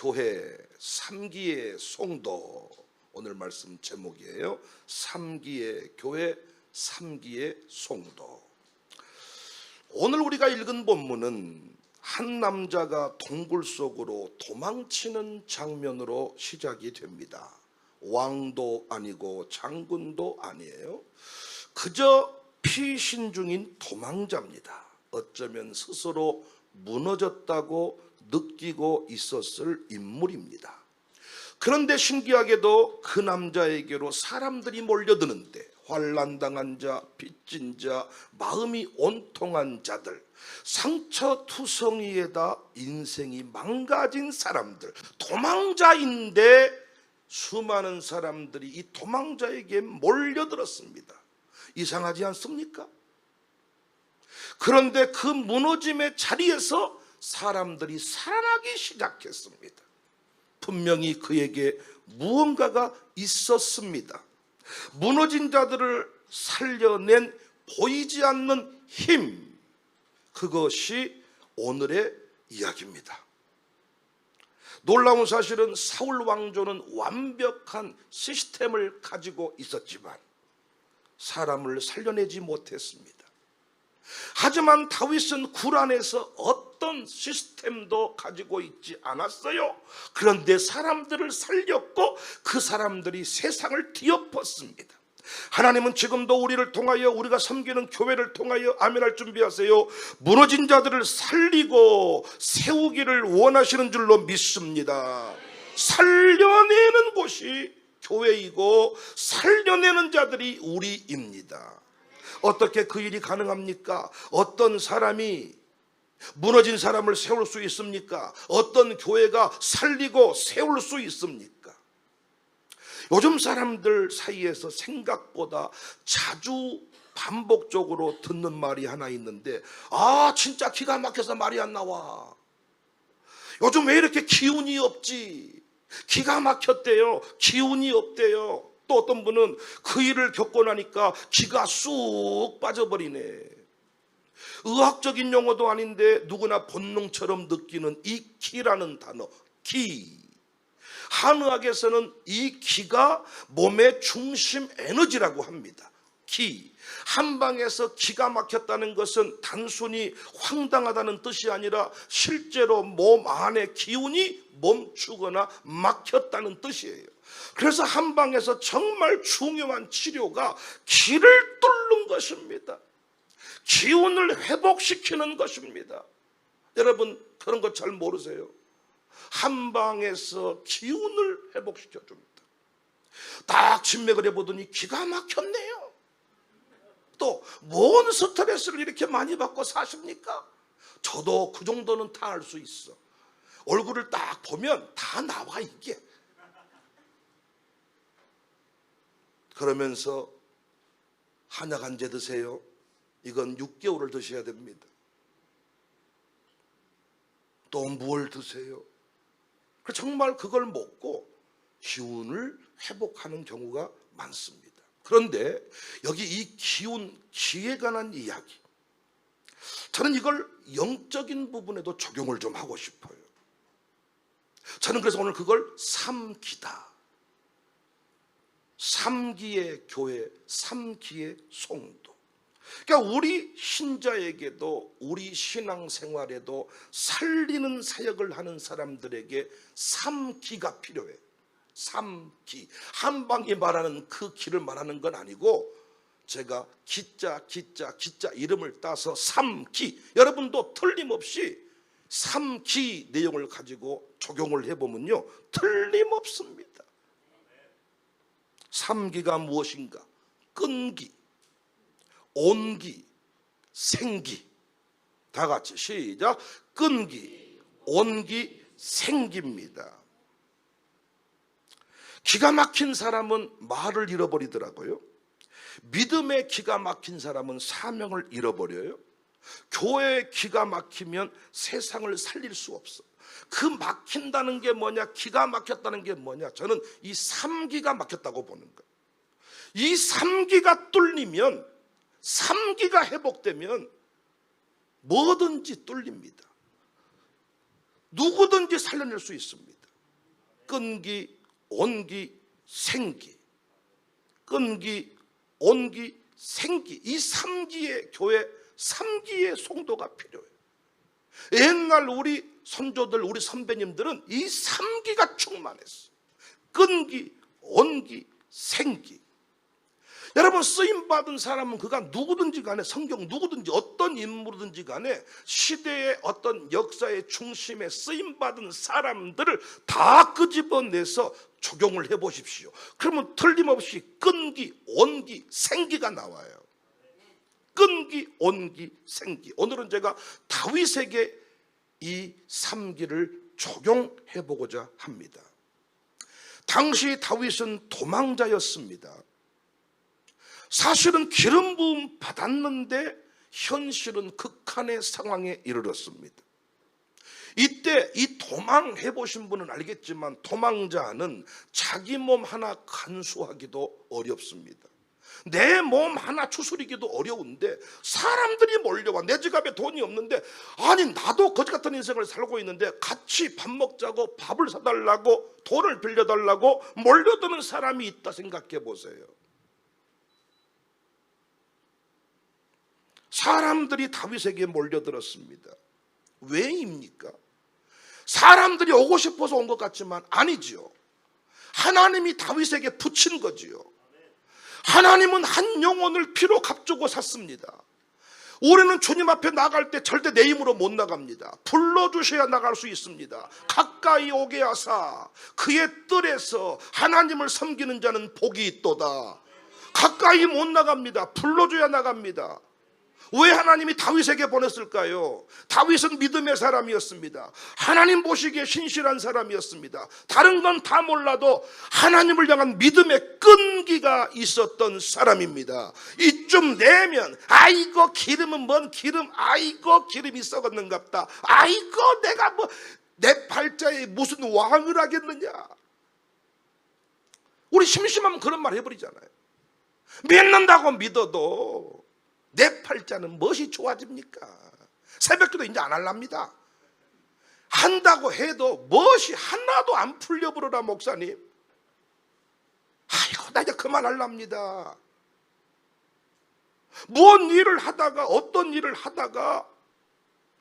교회, 3기의 송도, 오늘 말씀 제목이에요. 3기의 교회, 3기의 송도. 오늘 우리가 읽은 본문은 한 남자가 동굴 속으로 도망치는 장면으로 시작이 됩니다. 왕도 아니고 장군도 아니에요. 그저 피신중인 도망자입니다. 어쩌면 스스로 무너졌다고 느끼고 있었을 인물입니다. 그런데 신기하게도 그 남자에게로 사람들이 몰려드는데 환난당한 자, 빚진 자, 마음이 온통한 자들, 상처투성이에다 인생이 망가진 사람들, 도망자인데 수많은 사람들이 이 도망자에게 몰려들었습니다. 이상하지 않습니까? 그런데 그 무너짐의 자리에서 사람들이 살아나기 시작했습니다. 분명히 그에게 무언가가 있었습니다. 무너진 자들을 살려낸 보이지 않는 힘, 그것이 오늘의 이야기입니다. 놀라운 사실은 사울 왕조는 완벽한 시스템을 가지고 있었지만 사람을 살려내지 못했습니다. 하지만 다윗은 굴 안에서 어떤 시스템도 가지고 있지 않았어요. 그런데 사람들을 살렸고 그 사람들이 세상을 뒤엎었습니다. 하나님은 지금도 우리를 통하여, 우리가 섬기는 교회를 통하여 아멘할 준비하세요. 무너진 자들을 살리고 세우기를 원하시는 줄로 믿습니다. 살려내는 곳이 교회이고 살려내는 자들이 우리입니다. 어떻게 그 일이 가능합니까? 어떤 사람이 무너진 사람을 세울 수 있습니까? 어떤 교회가 살리고 세울 수 있습니까? 요즘 사람들 사이에서 생각보다 자주 반복적으로 듣는 말이 하나 있는데, 진짜 기가 막혀서 말이 안 나와. 요즘 왜 이렇게 기운이 없지? 기가 막혔대요. 기운이 없대요. 또 어떤 분은 그 일을 겪고 나니까 기가 쑥 빠져버리네. 의학적인 용어도 아닌데 누구나 본능처럼 느끼는 이 기라는 단어, 기. 한의학에서는 이 기가 몸의 중심 에너지라고 합니다. 기. 한방에서 기가 막혔다는 것은 단순히 황당하다는 뜻이 아니라 실제로 몸 안에 기운이 멈추거나 막혔다는 뜻이에요. 그래서 한방에서 정말 중요한 치료가 기를 뚫는 것입니다. 기운을 회복시키는 것입니다. 여러분 그런 거 잘 모르세요? 한방에서 기운을 회복시켜 줍니다. 딱 진맥을 해보더니 기가 막혔네요. 또 뭔 스트레스를 이렇게 많이 받고 사십니까? 저도 그 정도는 다 알 수 있어. 얼굴을 딱 보면 다 나와 이게. 그러면서 한약 한 제 드세요. 이건 6개월을 드셔야 됩니다. 또 뭘 드세요? 정말 그걸 먹고 기운을 회복하는 경우가 많습니다. 그런데 여기 이 기운, 기에 관한 이야기, 저는 이걸 영적인 부분에도 적용을 좀 하고 싶어요. 저는 그래서 오늘 그걸 3기다. 3기의 교회, 3기의 송도. 그러니까 우리 신자에게도, 우리 신앙생활에도 살리는 사역을 하는 사람들에게 3기가 필요해. 3기. 한방에 말하는 그 기를 말하는 건 아니고, 제가 기자 이름을 따서 3기. 여러분도 틀림없이 3기 내용을 가지고 적용을 해보면요, 틀림없습니다. 3기가 무엇인가? 끈기, 온기, 생기. 다 같이 시작. 끈기, 온기, 생기입니다. 기가 막힌 사람은 말을 잃어버리더라고요. 믿음에 기가 막힌 사람은 사명을 잃어버려요. 교회에 기가 막히면 세상을 살릴 수 없어. 그 막힌다는 게 뭐냐, 기가 막혔다는 게 뭐냐, 저는 이 3기가 막혔다고 보는 거예요. 이 3기가 뚫리면, 3기가 회복되면 뭐든지 뚫립니다. 누구든지 살려낼 수 있습니다. 끈기, 온기, 생기. 끈기, 온기, 생기. 이 3기의 교회, 3기의 성도가 필요해요. 옛날 우리 선조들, 우리 선배님들은 이 3기가 충만했어요. 끈기, 온기, 생기. 여러분, 쓰임받은 사람은 그가 누구든지 간에, 성경 누구든지 어떤 인물이든지 간에 시대의 어떤 역사의 중심에 쓰임받은 사람들을 다 끄집어내서 적용을 해보십시오. 그러면 틀림없이 끈기, 온기, 생기가 나와요. 끈기, 온기, 생기. 오늘은 제가 다윗에게 이 3기를 적용해보고자 합니다. 당시 다윗은 도망자였습니다. 사실은 기름 부음 받았는데 현실은 극한의 상황에 이르렀습니다. 이때 이 도망해 보신 분은 알겠지만 도망자는 자기 몸 하나 간수하기도 어렵습니다. 내 몸 하나 추스리기도 어려운데 사람들이 몰려와. 내 지갑에 돈이 없는데, 아니 나도 거지 같은 인생을 살고 있는데 같이 밥 먹자고 밥을 사달라고 돈을 빌려달라고 몰려드는 사람이 있다 생각해 보세요. 사람들이 다윗에게 몰려들었습니다. 왜입니까? 사람들이 오고 싶어서 온 것 같지만 아니지요. 하나님이 다윗에게 붙인 거지요. 하나님은 한 영혼을 피로 값주고 샀습니다. 우리는 주님 앞에 나갈 때 절대 내 힘으로 못 나갑니다. 불러주셔야 나갈 수 있습니다. 가까이 오게 하사 그의 뜰에서 하나님을 섬기는 자는 복이 있도다. 가까이 못 나갑니다. 불러줘야 나갑니다. 왜 하나님이 다윗에게 보냈을까요? 다윗은 믿음의 사람이었습니다. 하나님 보시기에 신실한 사람이었습니다. 다른 건 다 몰라도 하나님을 향한 믿음의 끈기가 있었던 사람입니다. 이쯤 내면 아이고 기름은 뭔 기름, 아이고 기름이 썩었는갑다, 아이고 내가 뭐 내 팔자에 무슨 왕을 하겠느냐. 우리 심심하면 그런 말 해버리잖아요. 믿는다고 믿어도 내 팔자는 무엇이 좋아집니까? 새벽기도 이제 안 할랍니다. 한다고 해도 무엇이 하나도 안 풀려버려라 목사님. 아이고 나 이제 그만할랍니다. 무슨 일을 하다가 어떤 일을 하다가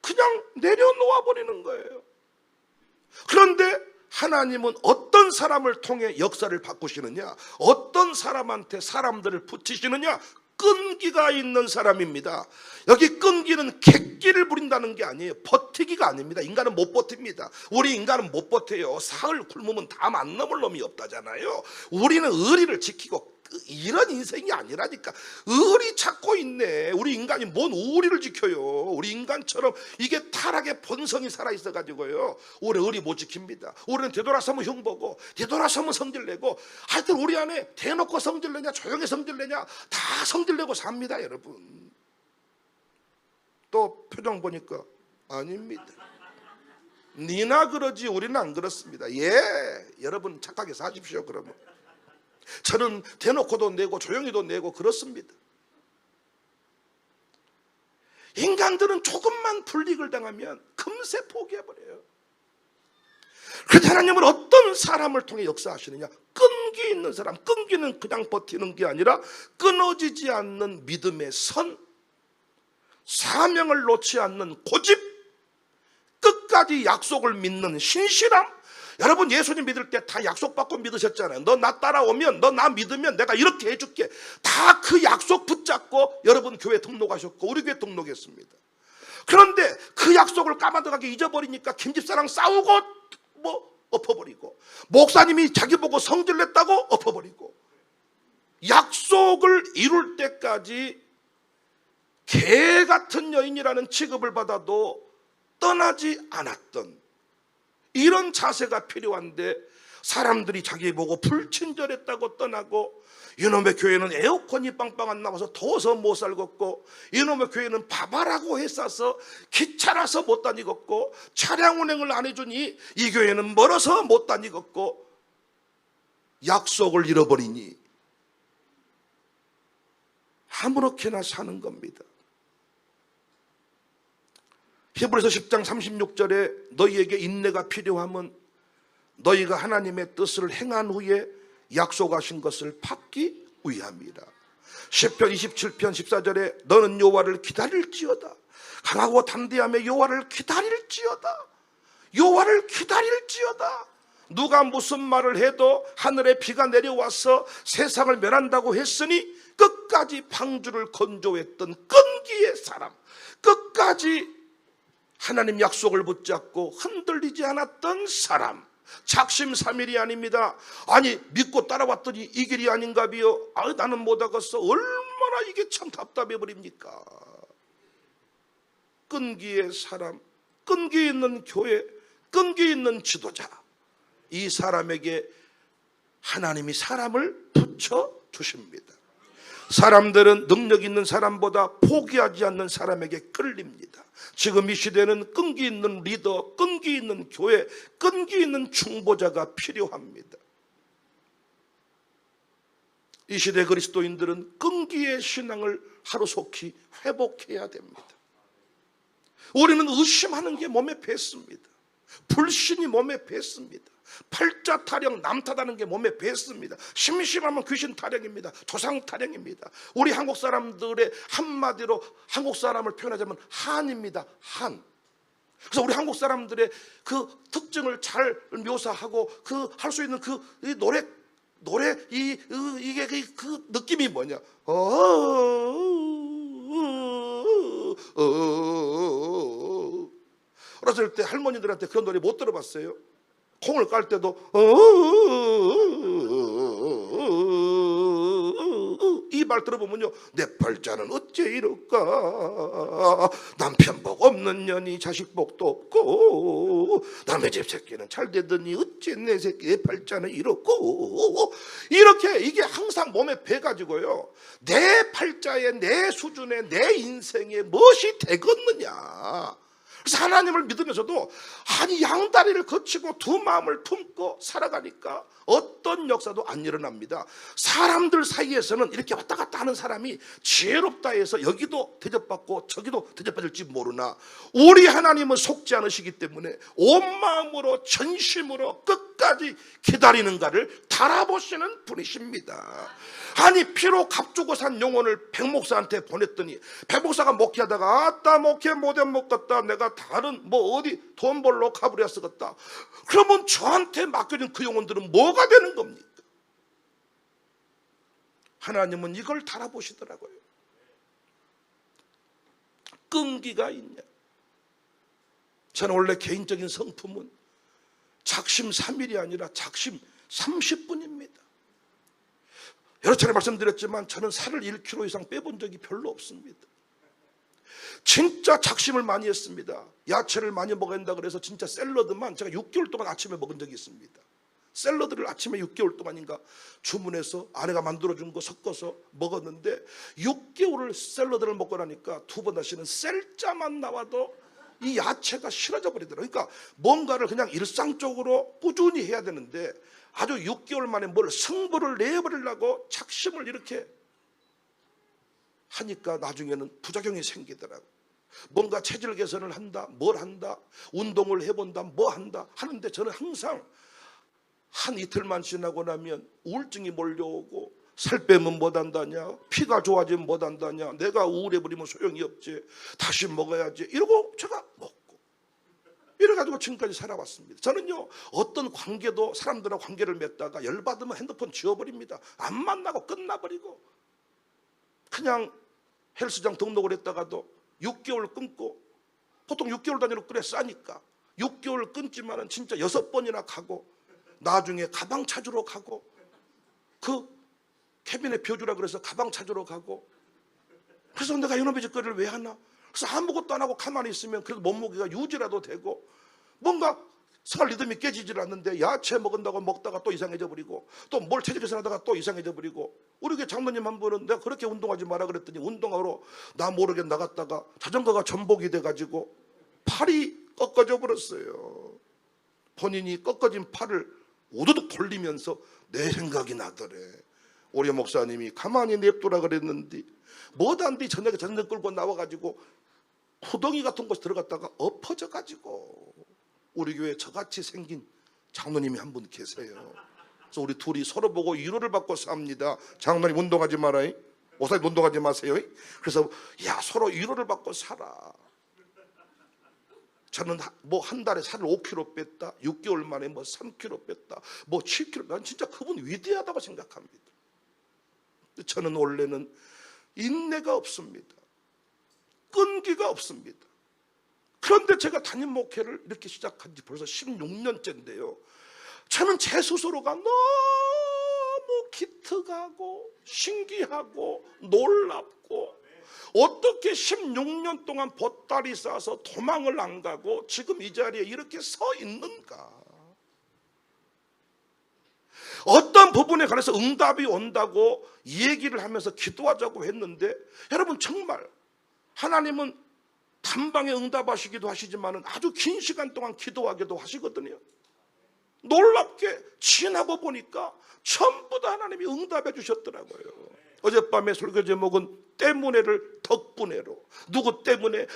그냥 내려놓아 버리는 거예요. 그런데 하나님은 어떤 사람을 통해 역사를 바꾸시느냐, 어떤 사람한테 사람들을 붙이시느냐, 끈기가 있는 사람입니다. 여기 끈기는 객기를 부린다는 게 아니에요. 버티기가 아닙니다. 인간은 못 버팁니다. 우리 인간은 못 버텨요. 사흘 굶으면 담 안 넘을 놈이 없다잖아요. 우리는 의리를 지키고 이런 인생이 아니라니까. 의리 찾고 있네. 우리 인간이 뭔 의리를 지켜요. 우리 인간처럼 이게 타락의 본성이 살아있어 가지고요, 우리 의리 못 지킵니다. 우리는 되돌아서면 흉보고 되돌아서면 성질내고, 하여튼 우리 안에 대놓고 성질내냐 조용히 성질내냐 다 성질내고 삽니다. 여러분 또 표정 보니까 아닙니다. 니나 그러지 우리는 안 그렇습니다. 예, 여러분 착하게 사십시오. 그러면 저는 대놓고도 내고 조용히도 내고 그렇습니다. 인간들은 조금만 불이익을 당하면 금세 포기해버려요. 그런데 하나님은 어떤 사람을 통해 역사하시느냐, 끈기 있는 사람. 끈기는 그냥 버티는 게 아니라 끊어지지 않는 믿음의 선, 사명을 놓지 않는 고집, 끝까지 약속을 믿는 신실함. 여러분 예수님 믿을 때 다 약속받고 믿으셨잖아요. 너 나 따라오면, 너 나 믿으면 내가 이렇게 해줄게. 다 그 약속 붙잡고 여러분 교회 등록하셨고 우리 교회 등록했습니다. 그런데 그 약속을 까마득하게 잊어버리니까 김집사랑 싸우고 뭐 엎어버리고, 목사님이 자기 보고 성질냈다고 엎어버리고, 약속을 이룰 때까지 개 같은 여인이라는 취급을 받아도 떠나지 않았던 이런 자세가 필요한데, 사람들이 자기 보고 불친절했다고 떠나고, 이놈의 교회는 에어컨이 빵빵 안 나와서 더워서 못 살겠고, 이놈의 교회는 바바라고 했어서 귀찮아서 못 다니겠고, 차량 운행을 안 해주니 이 교회는 멀어서 못 다니겠고, 약속을 잃어버리니 아무렇게나 사는 겁니다. 히브리서 10장 36절에 너희에게 인내가 필요하면 너희가 하나님의 뜻을 행한 후에 약속하신 것을 받기 위함이라. 시편 27편 14절에 너는 여호와를 기다릴지어다. 강하고 담대함에 여호와를 기다릴지어다. 여호와를 기다릴지어다. 누가 무슨 말을 해도 하늘에 비가 내려와서 세상을 멸한다고 했으니 끝까지 방주를 건조했던 끈기의 사람, 끝까지 하나님 약속을 붙잡고 흔들리지 않았던 사람, 작심삼일이 아닙니다. 아니 믿고 따라왔더니 이 길이 아닌가비요. 나는 못하겠어. 얼마나 이게 참 답답해 버립니까? 끈기의 사람, 끈기 있는 교회, 끈기 있는 지도자, 이 사람에게 하나님이 사람을 붙여주십니다. 사람들은 능력 있는 사람보다 포기하지 않는 사람에게 끌립니다. 지금 이 시대는 끈기 있는 리더, 끈기 있는 교회, 끈기 있는 중보자가 필요합니다. 이 시대 그리스도인들은 끈기의 신앙을 하루속히 회복해야 됩니다. 우리는 의심하는 게 몸에 뱄습니다. 불신이 몸에 뱄습니다. 팔자 타령, 남 탓하는 게 몸에 뱄습니다. 심심하면 귀신 타령입니다. 조상 타령입니다. 우리 한국 사람들의 한마디로 한국 사람을 표현하자면 한입니다. 한. 그래서 우리 한국 사람들의 그 특징을 잘 묘사하고 그 할 수 있는 그 노래 이게 그 느낌이 뭐냐? 어렸을 때 할머니들한테 그런 노래 못 들어봤어요? 콩을 깔 때도 이 말 들어보면요, 내 팔자는 어째 이럴까? 남편 복 없는 년이 자식 복도 없고 남의 집 새끼는 잘 되더니 어째 내 새끼의 팔자는 이렇고, 이렇게 이게 항상 몸에 배가지고요, 내 팔자에 내 수준에 내 인생에 무엇이 되겠느냐. 그래서 하나님을 믿으면서도 아니 양다리를 거치고 두 마음을 품고 살아가니까 어떤 역사도 안 일어납니다. 사람들 사이에서는 이렇게 왔다 갔다 하는 사람이 지혜롭다 해서 여기도 대접받고 저기도 대접받을지 모르나 우리 하나님은 속지 않으시기 때문에 온 마음으로 전심으로 끝까지 기다리는가를 달아보시는 분이십니다. 아니 피로 값주고 산 영혼을 백목사한테 보냈더니 백목사가 목회하다가 아따 목회 못해 먹겠다, 내가 다른 뭐 어디 돈 벌러 가버려 쓰겠다. 그러면 저한테 맡겨진 그 영혼들은 뭐가 되는 겁니까? 하나님은 이걸 달아보시더라고요. 끈기가 있냐. 저는 원래 개인적인 성품은 작심 3일이 아니라 작심 30분입니다. 여러 차례 말씀드렸지만 저는 살을 1kg 이상 빼본 적이 별로 없습니다. 진짜 작심을 많이 했습니다. 야채를 많이 먹어야 한다 그래서 진짜 샐러드만 제가 6개월 동안 아침에 먹은 적이 있습니다. 샐러드를 아침에 6개월 동안인가 주문해서 아내가 만들어준 거 섞어서 먹었는데 6개월을 샐러드를 먹고 나니까 두 번 다시는 셀자만 나와도 이 야채가 싫어져 버리더라고요. 그러니까 뭔가를 그냥 일상적으로 꾸준히 해야 되는데 아주 6개월 만에 뭘 승부를 내버리려고 작심을 이렇게 하니까 나중에는 부작용이 생기더라고요. 뭔가 체질 개선을 한다, 뭘 한다, 운동을 해본다, 뭐 한다 하는데 저는 항상 한 이틀만 지나고 나면 우울증이 몰려오고 살 빼면 못한다냐, 피가 좋아지면 못한다냐, 내가 우울해버리면 소용이 없지, 다시 먹어야지 이러고 제가 먹고 이래가지고 지금까지 살아왔습니다. 저는요 어떤 관계도 사람들하고 관계를 맺다가 열받으면 핸드폰 지워버립니다. 안 만나고 끝나버리고 그냥 헬스장 등록을 했다가도 6개월 끊고, 보통 6개월 단위로 끊어 싸니까 6개월 끊지만은 진짜 6번이나 가고 나중에 가방 찾으러 가고 그 캐비넷 비워주라 그래서 가방 찾으러 가고, 그래서 내가 이놈의 짓거리를 왜 하나? 그래서 아무것도 안 하고 가만히 있으면 그래도 몸무게가 유지라도 되고 뭔가 생활 리듬이 깨지질 않는데 야채 먹은다고 먹다가 또 이상해져 버리고 또 뭘 체질 개선하다가 또 이상해져 버리고, 우리 교회 장로님 한 분은 내가 그렇게 운동하지 마라 그랬더니 운동하러 나 모르게 나갔다가 자전거가 전복이 돼가지고 팔이 꺾어져 버렸어요. 본인이 꺾어진 팔을 우두둑 돌리면서 내 생각이 나더래. 우리 목사님이 가만히 냅두라 그랬는데 못한뒤 저녁에 자전거 끌고 나와가지고 호덩이 같은 곳에 들어갔다가 엎어져가지고 우리 교회 저같이 생긴 장로님이 한 분 계세요. 그래서 우리 둘이 서로 보고 위로를 받고 삽니다. 장로님 운동하지 마라, 목사님 운동하지 마세요. 그래서 야, 서로 위로를 받고 살아. 저는 뭐 한 달에 살을 5kg 뺐다, 6개월 만에 뭐 3kg 뺐다, 뭐 7kg. 난 진짜 그분 위대하다고 생각합니다. 저는 원래는 인내가 없습니다. 끈기가 없습니다. 그런데 제가 담임 목회를 이렇게 시작한 지 벌써 16년째인데요. 저는 제 스스로가 너무 기특하고 신기하고 놀랍고, 어떻게 16년 동안 보따리 싸서 도망을 안 가고 지금 이 자리에 이렇게 서 있는가. 어떤 부분에 관해서 응답이 온다고 얘기를 하면서 기도하자고 했는데, 여러분 정말 하나님은 단방에 응답하시기도 하시지만 아주 긴 시간 동안 기도하기도 하시거든요. 놀랍게 지나고 보니까 전부 다 하나님이 응답해 주셨더라고요. 어젯밤에 설교 제목은 때문에를 덕분에로. 누구 때문에,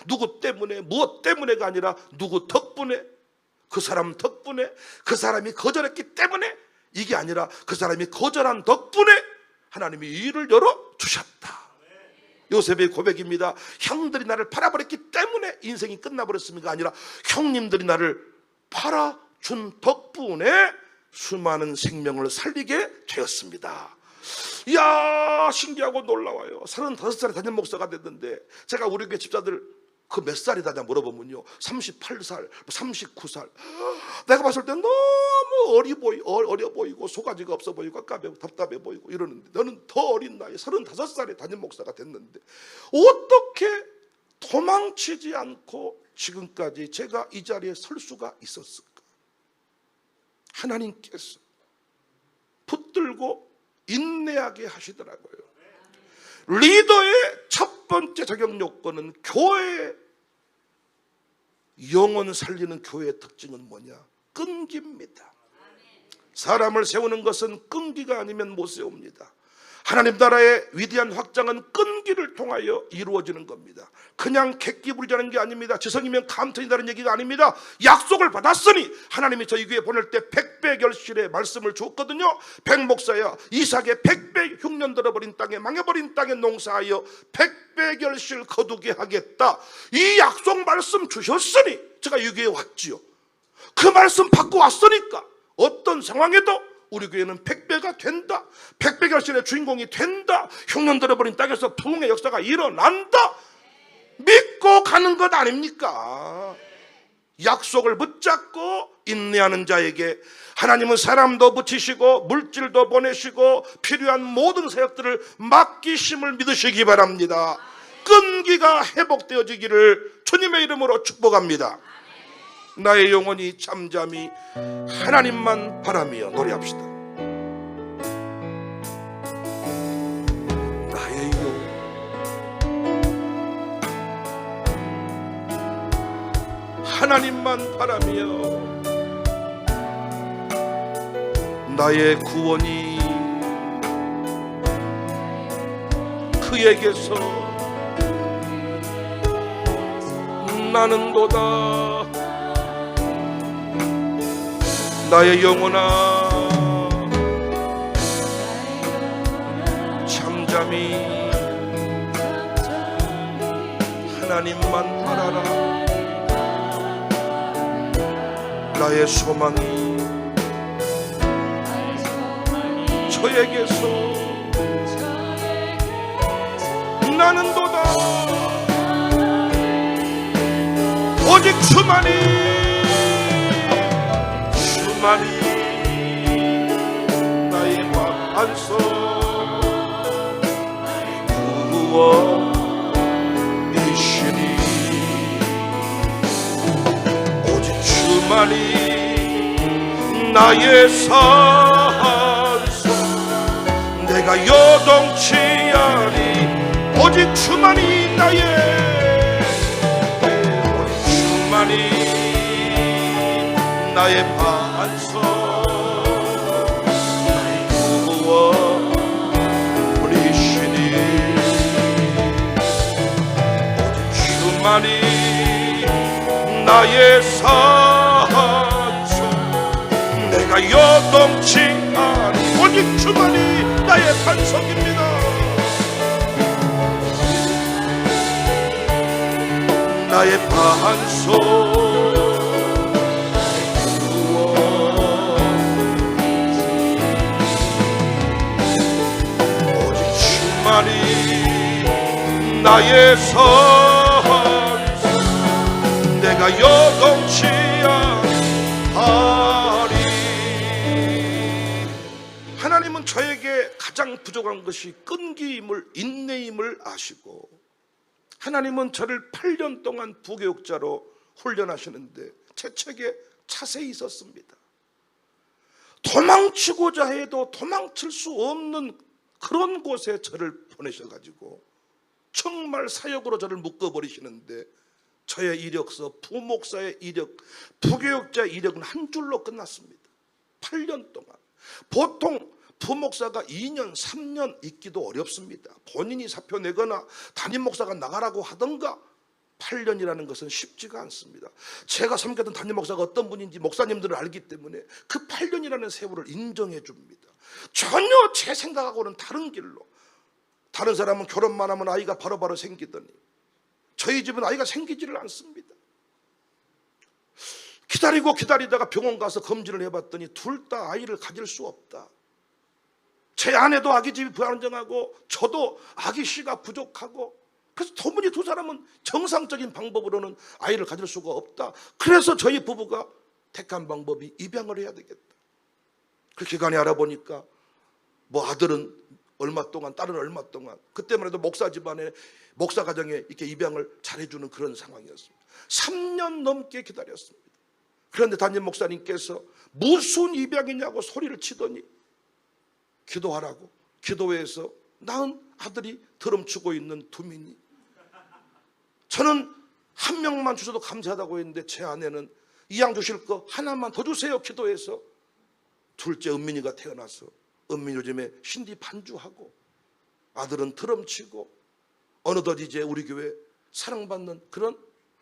무엇 때문에가 아니라 누구 덕분에, 그 사람 덕분에, 그 사람이 거절했기 때문에, 이게 아니라 그 사람이 거절한 덕분에 하나님이 일을 열어주셨다. 요셉의 고백입니다. 형들이 나를 팔아버렸기 때문에 인생이 끝나버렸습니까? 아니라 형님들이 나를 팔아준 덕분에 수많은 생명을 살리게 되었습니다. 이야, 신기하고 놀라워요. 35살에 담임 목사가 됐는데, 제가 우리 교회 집사들 그 몇 살이다 물어보면요, 38살, 39살. 내가 봤을 때 너무 어려 보이고 속가지가 없어 보이고 답답해 보이고 이러는데, 너는 더 어린 나이에 35살에 담임 목사가 됐는데 어떻게 도망치지 않고 지금까지 제가 이 자리에 설 수가 있었을까? 하나님께서 붙들고 인내하게 하시더라고요. 리더의 첫 번째 자격 요건은, 교회의 영혼 살리는 교회의 특징은 뭐냐? 끈기입니다. 사람을 세우는 것은 끈기가 아니면 못 세웁니다. 하나님 나라의 위대한 확장은 끈기를 통하여 이루어지는 겁니다. 그냥 객기 부리자는 게 아닙니다. 지성이면 감천이다는 얘기가 아닙니다. 약속을 받았으니 하나님이 저희 교회 보낼 때 100배 결실의 말씀을 줬거든요. 백목사야, 이삭의 100배 흉년 들어버린 땅에, 망해버린 땅에 농사하여 100배 결실 거두게 하겠다. 이 약속 말씀 주셨으니 제가 이 교회에 왔지요. 그 말씀 받고 왔으니까 어떤 상황에도 우리 교회는 100배가 된다, 100배 결실의 주인공이 된다, 흉년 들어버린 땅에서 부흥의 역사가 일어난다, 믿고 가는 것 아닙니까? 약속을 붙잡고 인내하는 자에게 하나님은 사람도 붙이시고 물질도 보내시고 필요한 모든 사역들을 맡기심을 믿으시기 바랍니다. 끈기가 회복되어지기를 주님의 이름으로 축복합니다. 나의 영혼이 잠잠히 하나님만 바라며 노래합시다. 나의 영혼 하나님만 바라며, 나의 구원이 그에게서 나는도다. 나의 영혼아 잠잠히 하나님만 바라라. 나의 소망이 저에게서 나는도다. 오직 주만이 나의 안서 구원이시니, 오직 주만이 나의 산소, 내가 요동치 아니. 오직 주만이 나의, 오직 주만이 나의 반석, 나의 구원이시니, 오직 주만이 나의 산석, 요동치 않은 오직 주만이 나의 반석입니다. 나의 반석 나의 선수 내가 요동치 않으리. 하나님은 저에게 가장 부족한 것이 끈기임을, 인내임을 아시고, 하나님은 저를 8년 동안 부교육자로 훈련하시는데 제 책에 자세히 썼습니다. 도망치고자 해도 도망칠 수 없는 그런 곳에 저를 보내셔가지고 정말 사역으로 저를 묶어버리시는데, 저의 이력서, 부목사의 이력, 부교육자 이력은 한 줄로 끝났습니다. 8년 동안. 보통 부목사가 2년, 3년 있기도 어렵습니다. 본인이 사표 내거나 담임 목사가 나가라고 하던가 8년이라는 것은 쉽지가 않습니다. 제가 섬겼던 담임 목사가 어떤 분인지 목사님들은 알기 때문에 그 8년이라는 세월을 인정해 줍니다. 전혀 제 생각하고는 다른 길로. 다른 사람은 결혼만 하면 아이가 바로바로 생기더니 저희 집은 아이가 생기지를 않습니다. 기다리다가 병원 가서 검진을 해봤더니 둘 다 아이를 가질 수 없다. 제 아내도 아기집이 불안정하고 저도 아기 씨가 부족하고, 그래서 도무지 두 사람은 정상적인 방법으로는 아이를 가질 수가 없다. 그래서 저희 부부가 택한 방법이 입양을 해야 되겠다. 그 기간에 알아보니까 뭐 아들은 얼마 동안, 딸은 얼마 동안, 그때만 해도 목사 집안에, 목사 가정에 이렇게 입양을 잘해주는 그런 상황이었습니다. 3년 넘게 기다렸습니다. 그런데 담임 목사님께서 무슨 입양이냐고 소리를 치더니 기도하라고, 기도회에서 낳은 아들이 드럼치고 있는 두민이, 저는 한 명만 주셔도 감사하다고 했는데 제 아내는 이양 주실 거 하나만 더 주세요 기도해서 둘째 은민이가 태어나서 은민이 요즘에 신디 반주하고 아들은 드럼치고 어느덧 이제 우리 교회 사랑받는 그런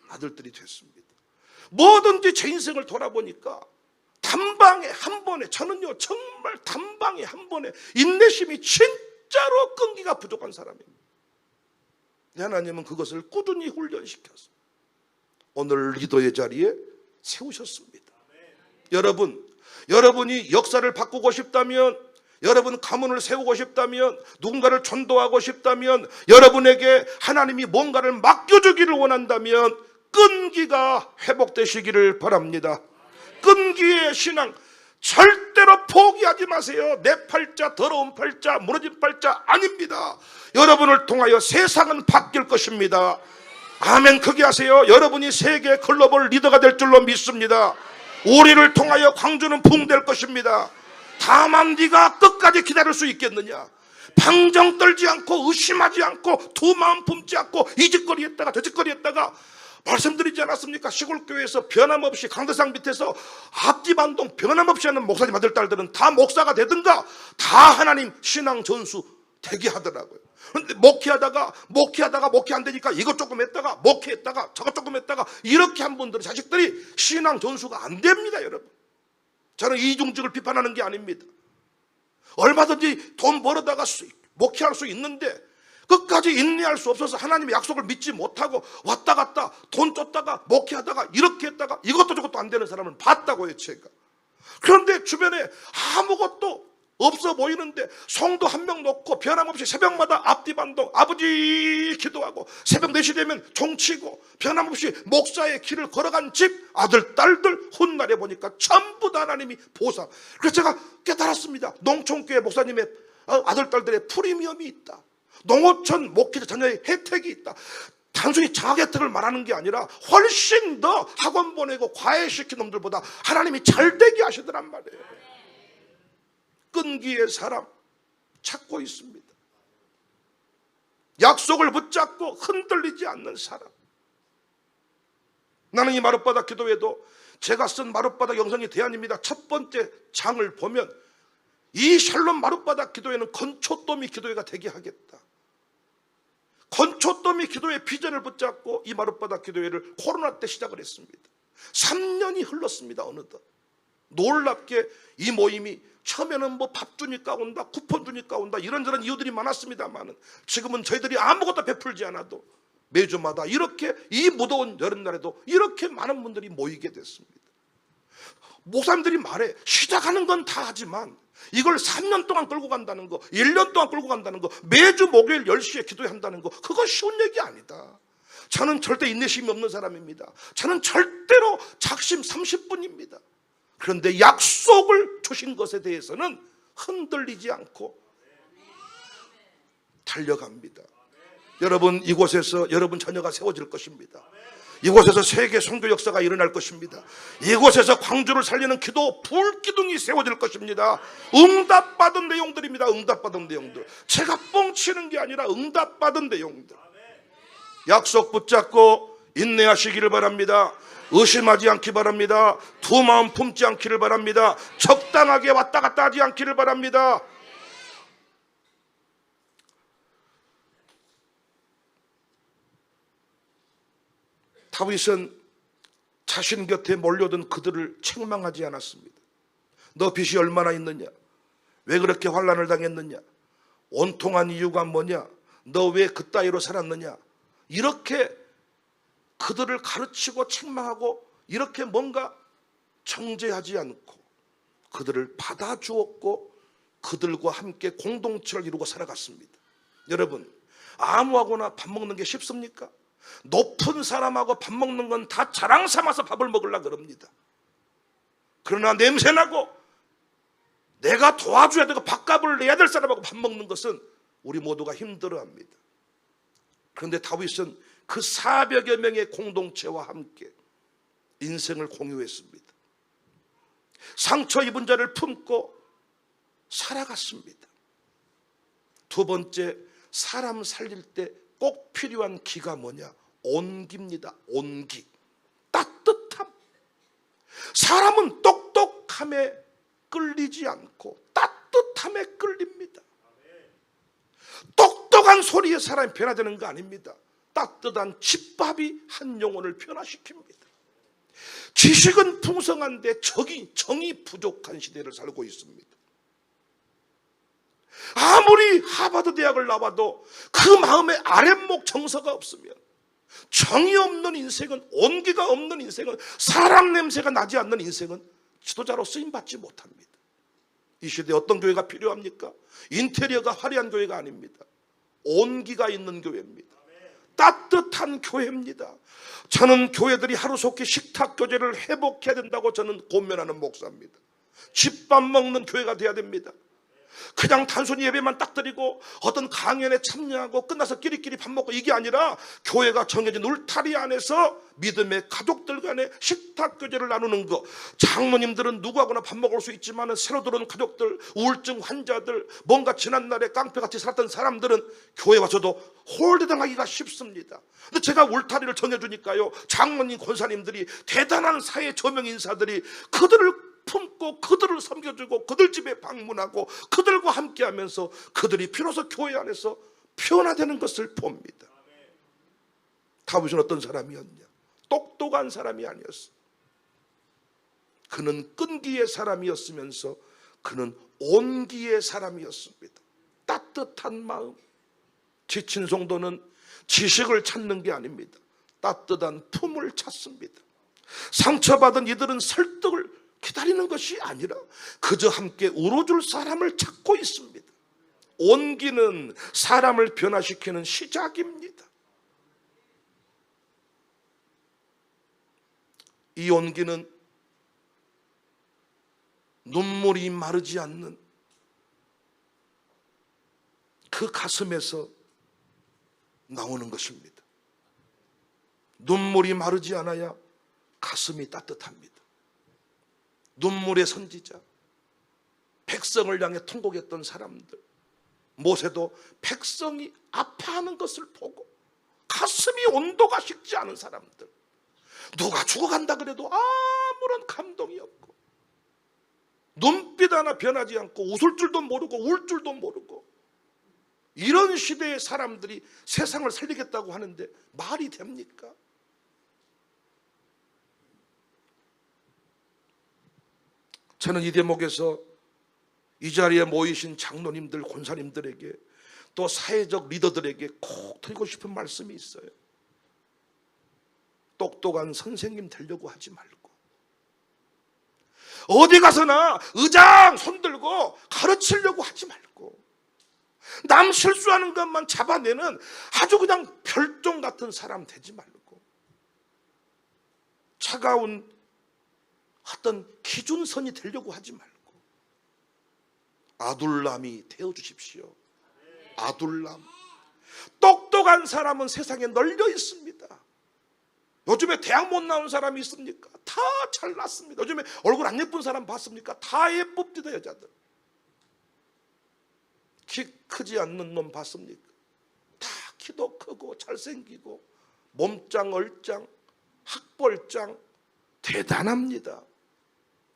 아들들이 됐습니다. 뭐든지 제 인생을 돌아보니까 단방에 한 번에, 저는요 정말 단방에 한 번에 인내심이 진짜로 끈기가 부족한 사람입니다. 하나님은 그것을 꾸준히 훈련시켜서 오늘 리더의 자리에 세우셨습니다. 여러분이 역사를 바꾸고 싶다면, 여러분 가문을 세우고 싶다면, 누군가를 전도하고 싶다면, 여러분에게 하나님이 뭔가를 맡겨주기를 원한다면 끈기가 회복되시기를 바랍니다. 끈기의 신앙 절대로 포기하지 마세요. 내 팔자, 더러운 팔자, 무너진 팔자 아닙니다. 여러분을 통하여 세상은 바뀔 것입니다. 아멘. 크게 하세요. 여러분이 세계 글로벌 리더가 될 줄로 믿습니다. 우리를 통하여 광주는 부흥될 것입니다. 다만 네가 끝까지 기다릴 수 있겠느냐? 방정 떨지 않고 의심하지 않고 두 마음 품지 않고 이 짓거리 했다가 저 짓거리 했다가, 말씀드리지 않았습니까? 시골교회에서 변함없이 강대상 밑에서 앞뒤반동 변함없이 하는 목사님 아들 딸들은 다 목사가 되든가 다 하나님 신앙 전수 되게 하더라고요. 그런데 목회하다가 목회 안 되니까 이것 조금 했다가 목회했다가 저것 조금 했다가 이렇게 한 분들은 자식들이 신앙 전수가 안 됩니다. 여러분, 저는 이중직을 비판하는 게 아닙니다. 얼마든지 돈 벌어다가 목회할 수 있는데 끝까지 인내할 수 없어서 하나님의 약속을 믿지 못하고 왔다 갔다 돈 쫓다가 목회하다가 이렇게 했다가 이것도 저것도 안 되는 사람은 봤다고요, 제가. 그런데 주변에 아무것도 없어 보이는데 성도 한 명 놓고 변함없이 새벽마다 앞뒤 반동 아버지 기도하고 새벽 4시 되면 종치고 변함없이 목사의 길을 걸어간 집 아들 딸들 훗날에 보니까 전부 다 하나님이 보상. 그래서 제가 깨달았습니다. 농촌교회 목사님의 아들 딸들의 프리미엄이 있다. 농어촌 목회자 자녀의 혜택이 있다. 단순히 장학 혜택을 말하는 게 아니라 훨씬 더 학원 보내고 과외시킨 놈들보다 하나님이 잘되게 하시더란 말이에요. 끈기의 사람 찾고 있습니다. 약속을 붙잡고 흔들리지 않는 사람. 나는 이 마룻바닥 기도회도 제가 쓴 마룻바닥 영상이 대안입니다. 첫 번째 장을 보면 이 샬롬 마룻바닥 기도회는 건초더미 기도회가 되게 하겠다. 건초더미 기도회 비전을 붙잡고 이 마룻바닥 기도회를 코로나 때 시작을 했습니다. 3년이 흘렀습니다. 어느덧 놀랍게 이 모임이 처음에는 뭐 밥 주니까 온다, 쿠폰 주니까 온다, 이런저런 이유들이 많았습니다만은 지금은 저희들이 아무것도 베풀지 않아도 매주마다 이렇게 이 무더운 여름날에도 이렇게 많은 분들이 모이게 됐습니다. 목사님들이 말해, 시작하는 건 다 하지만 이걸 3년 동안 끌고 간다는 거, 1년 동안 끌고 간다는 거, 매주 목요일 10시에 기도해야 한다는 거, 그거 쉬운 얘기 아니다. 저는 절대 인내심이 없는 사람입니다. 저는 절대로 작심 30분입니다. 그런데 약속을 주신 것에 대해서는 흔들리지 않고 달려갑니다. 여러분, 이곳에서 여러분 자녀가 세워질 것입니다. 이곳에서 세계 선교 역사가 일어날 것입니다. 이곳에서 광주를 살리는 기도 불기둥이 세워질 것입니다. 응답받은 내용들입니다. 응답받은 내용들. 제가 뻥치는 게 아니라 응답받은 내용들. 약속 붙잡고 인내하시기를 바랍니다. 의심하지 않기 바랍니다. 두 마음 품지 않기를 바랍니다. 적당하게 왔다 갔다 하지 않기를 바랍니다. 다윗은 자신 곁에 몰려든 그들을 책망하지 않았습니다. 너 빚이 얼마나 있느냐? 왜 그렇게 환난을 당했느냐? 온통한 이유가 뭐냐? 너 왜 그따위로 살았느냐? 이렇게 그들을 가르치고 책망하고 이렇게 뭔가 정죄하지 않고 그들을 받아주었고 그들과 함께 공동체를 이루고 살아갔습니다. 여러분, 아무하고나 밥 먹는 게 쉽습니까? 높은 사람하고 밥 먹는 건 다 자랑 삼아서 밥을 먹으려고 그럽니다. 그러나 냄새나고 내가 도와줘야 되고 밥값을 내야 될 사람하고 밥 먹는 것은 우리 모두가 힘들어합니다. 그런데 다윗은 그 400여 명의 공동체와 함께 인생을 공유했습니다. 상처 입은 자를 품고 살아갔습니다. 두 번째, 사람 살릴 때 꼭 필요한 기가 뭐냐? 온기입니다. 온기. 따뜻함. 사람은 똑똑함에 끌리지 않고 따뜻함에 끌립니다. 똑똑한 소리에 사람이 변화되는 거 아닙니다. 따뜻한 집밥이 한 영혼을 변화시킵니다. 지식은 풍성한데 정이 부족한 시대를 살고 있습니다. 아무리 하버드 대학을 나와도 그 마음에 아랫목 정서가 없으면, 정이 없는 인생은, 온기가 없는 인생은, 사람 냄새가 나지 않는 인생은 지도자로 쓰임받지 못합니다. 이 시대에 어떤 교회가 필요합니까? 인테리어가 화려한 교회가 아닙니다. 온기가 있는 교회입니다. 따뜻한 교회입니다. 저는 교회들이 하루속히 식탁교제를 회복해야 된다고 저는 고면하는 목사입니다. 집밥 먹는 교회가 돼야 됩니다. 그냥 단순히 예배만 딱 드리고 어떤 강연에 참여하고 끝나서 끼리끼리 밥 먹고 이게 아니라 교회가 정해진 울타리 안에서 믿음의 가족들 간에 식탁교제를 나누는 것. 장로님들은 누구하고나 밥 먹을 수 있지만 새로 들어온 가족들, 우울증 환자들, 뭔가 지난날에 깡패같이 살았던 사람들은 교회 와서도 홀대당하기가 쉽습니다. 근데 제가 울타리를 정해주니까요, 장로님, 권사님들이, 대단한 사회 저명 인사들이 그들을 품고 그들을 섬겨주고 그들 집에 방문하고 그들과 함께하면서 그들이 비로소 교회 안에서 변화되는 것을 봅니다. 다윗은 어떤 사람이었냐? 똑똑한 사람이 아니었어. 그는 끈기의 사람이었으면서 그는 온기의 사람이었습니다. 따뜻한 마음. 지친 성도는 지식을 찾는 게 아닙니다. 따뜻한 품을 찾습니다. 상처받은 이들은 설득을 기다리는 것이 아니라 그저 함께 울어줄 사람을 찾고 있습니다. 온기는 사람을 변화시키는 시작입니다. 이 온기는 눈물이 마르지 않는 그 가슴에서 나오는 것입니다. 눈물이 마르지 않아야 가슴이 따뜻합니다. 눈물의 선지자, 백성을 향해 통곡했던 사람들, 모세도 백성이 아파하는 것을 보고 가슴이 온도가 식지 않은 사람들, 누가 죽어간다 그래도 아무런 감동이 없고 눈빛 하나 변하지 않고 웃을 줄도 모르고 울 줄도 모르고, 이런 시대의 사람들이 세상을 살리겠다고 하는데 말이 됩니까? 저는 이 대목에서 이 자리에 모이신 장로님들, 권사님들에게 또 사회적 리더들에게 꼭 드리고 싶은 말씀이 있어요. 똑똑한 선생님 되려고 하지 말고, 어디 가서나 의장 손들고 가르치려고 하지 말고, 남 실수하는 것만 잡아내는 아주 그냥 별종 같은 사람 되지 말고, 차가운 어떤 기준선이 되려고 하지 말고 아둘람이 되어주십시오. 아둘람. 똑똑한 사람은 세상에 널려 있습니다. 요즘에 대학 못 나온 사람이 있습니까? 다 잘났습니다. 요즘에 얼굴 안 예쁜 사람 봤습니까? 다 예쁩니다. 여자들. 키 크지 않는 놈 봤습니까? 다 키도 크고 잘생기고 몸짱 얼짱 학벌짱 대단합니다.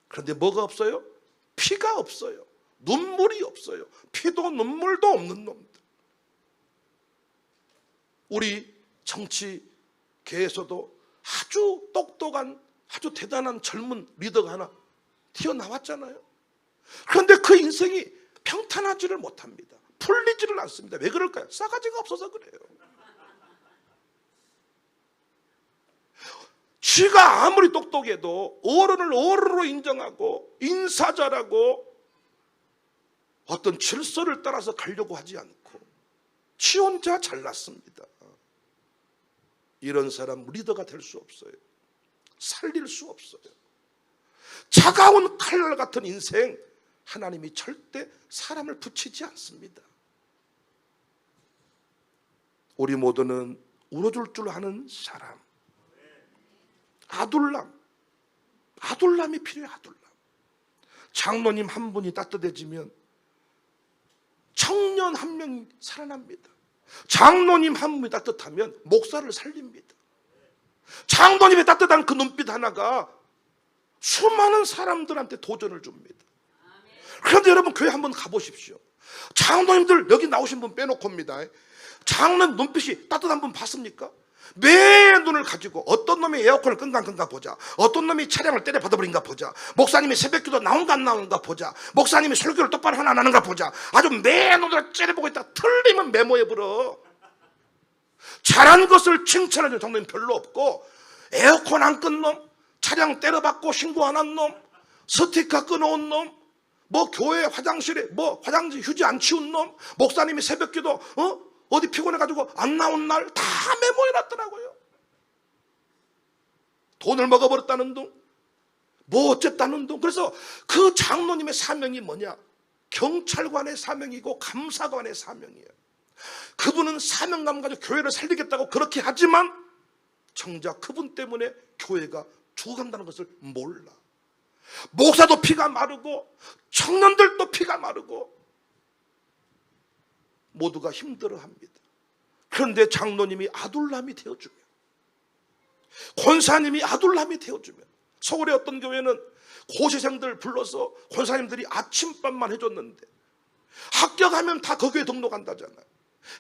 그런데 뭐가 없어요? 피가 없어요. 눈물이 없어요. 피도 눈물도 없는 놈들. 우리 정치계에서도 아주 똑똑한 아주 대단한 젊은 리더가 하나 튀어나왔잖아요. 그런데 그 인생이 평탄하지를 못합니다. 풀리지를 않습니다. 왜 그럴까요? 싸가지가 없어서 그래요. 지가 아무리 똑똑해도 어른을 어른으로 인정하고 인사자라고 어떤 질서를 따라서 가려고 하지 않고 지 혼자 잘났습니다. 이런 사람 리더가 될 수 없어요. 살릴 수 없어요. 차가운 칼날 같은 인생, 하나님이 절대 사람을 붙이지 않습니다. 우리 모두는 울어줄 줄 아는 사람, 아둘람이 필요해요. 아둘람. 장로님 한 분이 따뜻해지면 청년 한 명이 살아납니다. 장로님 한 분이 따뜻하면 목사를 살립니다. 장로님의 따뜻한 그 눈빛 하나가 수많은 사람들한테 도전을 줍니다. 그런데 여러분 교회 한번 가보십시오. 장로님들 여기 나오신 분 빼놓고입니다. 장로님 눈빛이 따뜻한 분 봤습니까? 매 눈을 가지고 어떤 놈이 에어컨을 끈가 보자, 어떤 놈이 차량을 때려 받아버린가 보자, 목사님이 새벽기도 나온가 안 나오는가 보자, 목사님이 설교를 똑바로 하나 안 하는가 보자, 아주 매 눈으로 째려보고 있다. 틀리면 메모해버려. 잘한 것을 칭찬해주는 장로님 별로 없고, 에어컨 안 끈 놈, 차량 때려받고 신고 안 한 놈, 스티커 끊어온 놈, 뭐 교회 화장실에 뭐 화장실 휴지 안 치운 놈, 목사님이 새벽기도 어디 피곤해가지고 안 나온 날 다 메모해놨더라고요. 돈을 먹어버렸다는 둥, 뭐 어쨌다는 둥. 그래서 그 장로님의 사명이 뭐냐? 경찰관의 사명이고 감사관의 사명이에요. 그분은 사명감 가지고 교회를 살리겠다고 그렇게 하지만 정작 그분 때문에 교회가 죽어간다는 것을 몰라. 목사도 피가 마르고 청년들도 피가 마르고 모두가 힘들어합니다. 그런데 장로님이 아둘람이 되어주면, 권사님이 아둘람이 되어주면, 서울의 어떤 교회는 고시생들 불러서 권사님들이 아침밥만 해줬는데 합격하면 다 거기에 등록한다잖아요.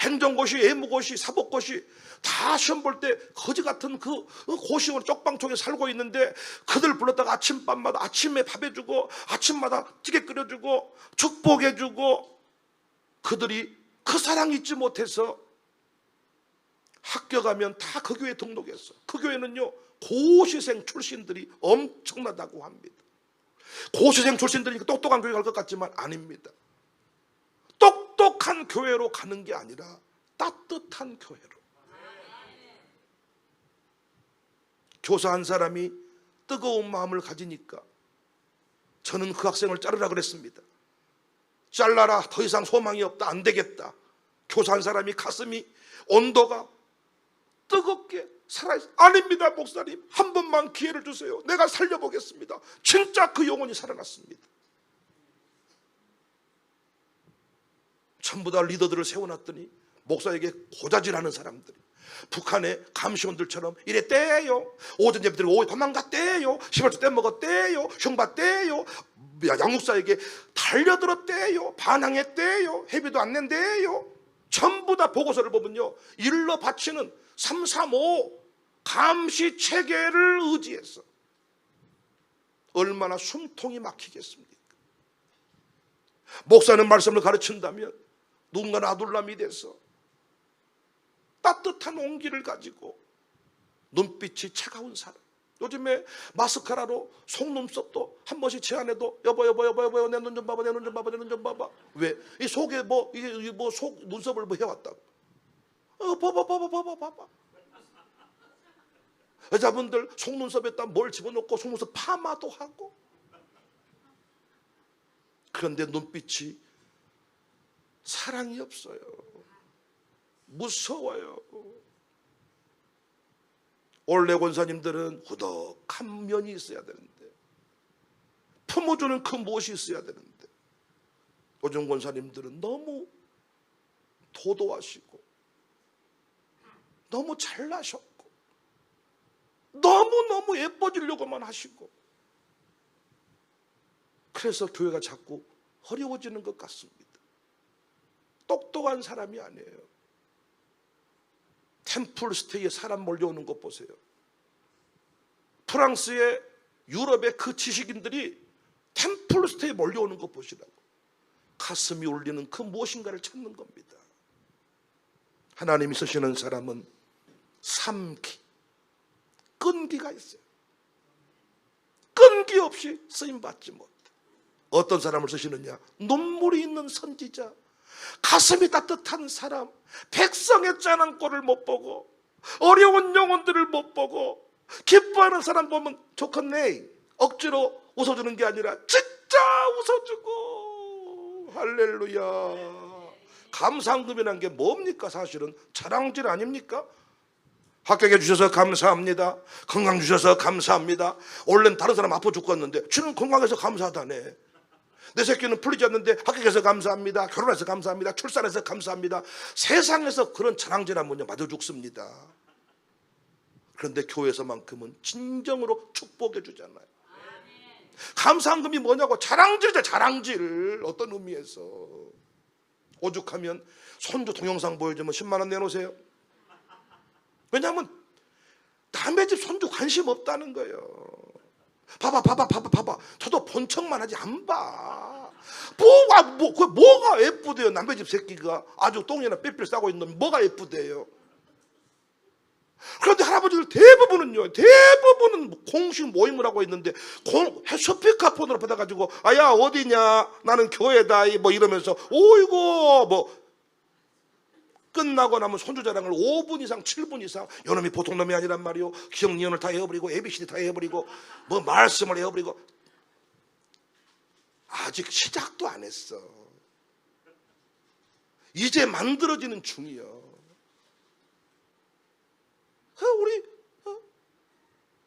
행정고시, 예무고시, 사법고시 다 시험 볼 때 거지 같은 그 고시원 쪽방촌에 살고 있는데 그들 불렀다가 아침밥마다 아침에 밥 해주고 아침마다 찌개 끓여주고 축복해주고, 그들이 그 사랑 잊지 못해서 합격하면 다 그 교회에 등록했어. 그 교회는요 고시생 출신들이 엄청나다고 합니다. 고시생 출신들이 똑똑한 교회 갈 것 같지만 아닙니다. 똑똑한 교회로 가는 게 아니라 따뜻한 교회로. 교사 한 사람이 뜨거운 마음을 가지니까 저는 그 학생을 자르라 그랬습니다. 잘라라, 더 이상 소망이 없다, 안 되겠다. 교사 한 사람이 가슴이 온도가 뜨겁게 살아있어요. 아닙니다 목사님, 한 번만 기회를 주세요. 내가 살려보겠습니다. 진짜 그 영혼이 살아났습니다. 전부 다 리더들을 세워놨더니 목사에게 고자질하는 사람들이 북한의 감시원들처럼 이랬대요. 오전 예배들 오후에 도망갔대요. 10월주 때 먹었대요. 흉봤대요. 양육사에게 달려들었대요. 반항했대요. 회비도 안 낸대요. 전부 다 보고서를 보면요, 일러 바치는 335 감시 체계를 의지해서 얼마나 숨통이 막히겠습니까? 목사는 말씀을 가르친다면 누군가는 아둘람이 돼서 따뜻한 온기를 가지고 눈빛이 차가운 사람, 요즘에 마스카라로 속눈썹도 한 번씩 제안해도 여보 내 눈 좀 봐봐, 내 눈 좀 봐봐, 내 눈 좀 봐봐. 왜? 이 속에 뭐 이게 뭐 속 눈썹을 뭐 해왔다고? 봐봐. 여자분들 속눈썹에다 뭘 집어넣고 속눈썹 파마도 하고. 그런데 눈빛이 사랑이 없어요. 무서워요. 원래 권사님들은 후덕한 면이 있어야 되는데, 품어주는 그 무엇이 있어야 되는데, 요즘 권사님들은 너무 도도하시고 너무 잘나셨고 너무너무 예뻐지려고만 하시고, 그래서 교회가 자꾸 어려워지는 것 같습니다. 똑똑한 사람이 아니에요. 템플스테이에 사람 몰려오는 것 보세요. 프랑스의 유럽의 그 지식인들이 템플스테이에 몰려오는 것 보시라고. 가슴이 울리는 그 무엇인가를 찾는 겁니다. 하나님이 쓰시는 사람은 삼기, 끈기가 있어요. 끈기 없이 쓰임받지 못해. 어떤 사람을 쓰시느냐? 눈물이 있는 선지자, 가슴이 따뜻한 사람, 백성의 짠한 꼴을 못 보고 어려운 영혼들을 못 보고 기뻐하는 사람 보면 좋겠네, 억지로 웃어주는 게 아니라 진짜 웃어주고. 할렐루야. 감상금이라는 게 뭡니까? 사실은 자랑질 아닙니까? 합격해 주셔서 감사합니다. 건강 주셔서 감사합니다. 원래는 다른 사람 아파 죽겠는데 주는 건강해서 감사하다네. 내 새끼는 풀리지 않는데 합격해서 감사합니다. 결혼해서 감사합니다. 출산해서 감사합니다. 세상에서 그런 자랑질하면 맞아 죽습니다. 그런데 교회에서만큼은 진정으로 축복해 주잖아요. 감사한금이 뭐냐고? 자랑질이죠. 자랑질. 어떤 의미에서? 오죽하면 손주 동영상 보여주면 10만 원 내놓으세요. 왜냐하면 남의 집 손주 관심 없다는 거예요. 봐봐. 저도 본 척만 하지 안 봐. 뭐가 예쁘대요? 남의 집 새끼가 아주 똥이나 빽빽 싸고 있는 뭐가 예쁘대요? 그런데 할아버지들 대부분은 공식 모임을 하고 있는데 스피커폰으로 받아가지고 아야 어디냐, 나는 교회다 뭐 이러면서 오이고 뭐 끝나고 나면 손주 자랑을 5분 이상 7분 이상. 요놈이 보통 놈이 아니란 말이요. 기억니언을 다 해버리고 ABCD 다 해버리고 뭐 말씀을 해버리고. 아직 시작도 안 했어. 이제 만들어지는 중이요.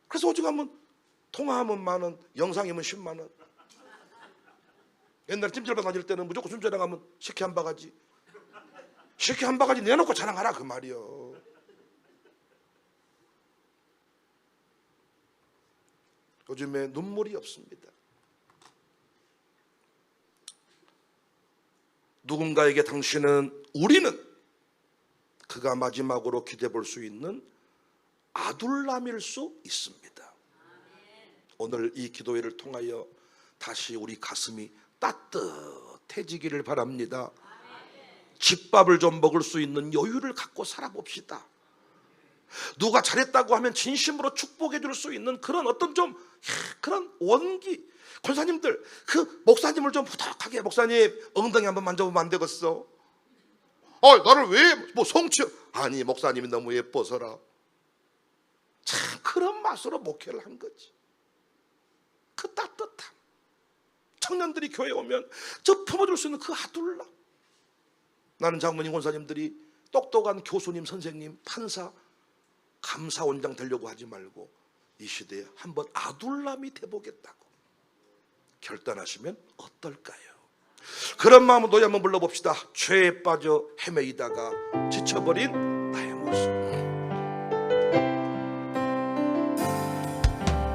그래서 오죽하면 통화하면 10,000원, 영상이면 10만 원. 옛날에 찜질방 다닐 때는 무조건 순자랑하면 식혜 한 바가지. 식혜 한 바가지 내놓고 자랑하라 그 말이요. 요즘에 눈물이 없습니다. 누군가에게 우리는 그가 마지막으로 기대해 볼 수 있는 아둘람일 수 있습니다. 오늘 이 기도회를 통하여 다시 우리 가슴이 따뜻해지기를 바랍니다. 집밥을 좀 먹을 수 있는 여유를 갖고 살아봅시다. 누가 잘했다고 하면 진심으로 축복해 줄 수 있는 그런 어떤 그런 원기. 권사님들, 그 목사님을 좀 부탁하게, 목사님 엉덩이 한번 만져보면 안 되겠어? 나를 왜 성취? 아니 목사님이 너무 예뻐서라. 참 그런 맛으로 목회를 한 거지. 그 따뜻함. 청년들이 교회에 오면 저 품어줄 수 있는 그 아둘람. 나는 장모님 권사님들이 똑똑한 교수님, 선생님, 판사, 감사원장 되려고 하지 말고 이 시대에 한번 아둘람이 돼보겠다고 결단하시면 어떨까요? 그런 마음으로 노래 한번 불러봅시다. 죄에 빠져 헤매이다가 지쳐버린 나의 모습.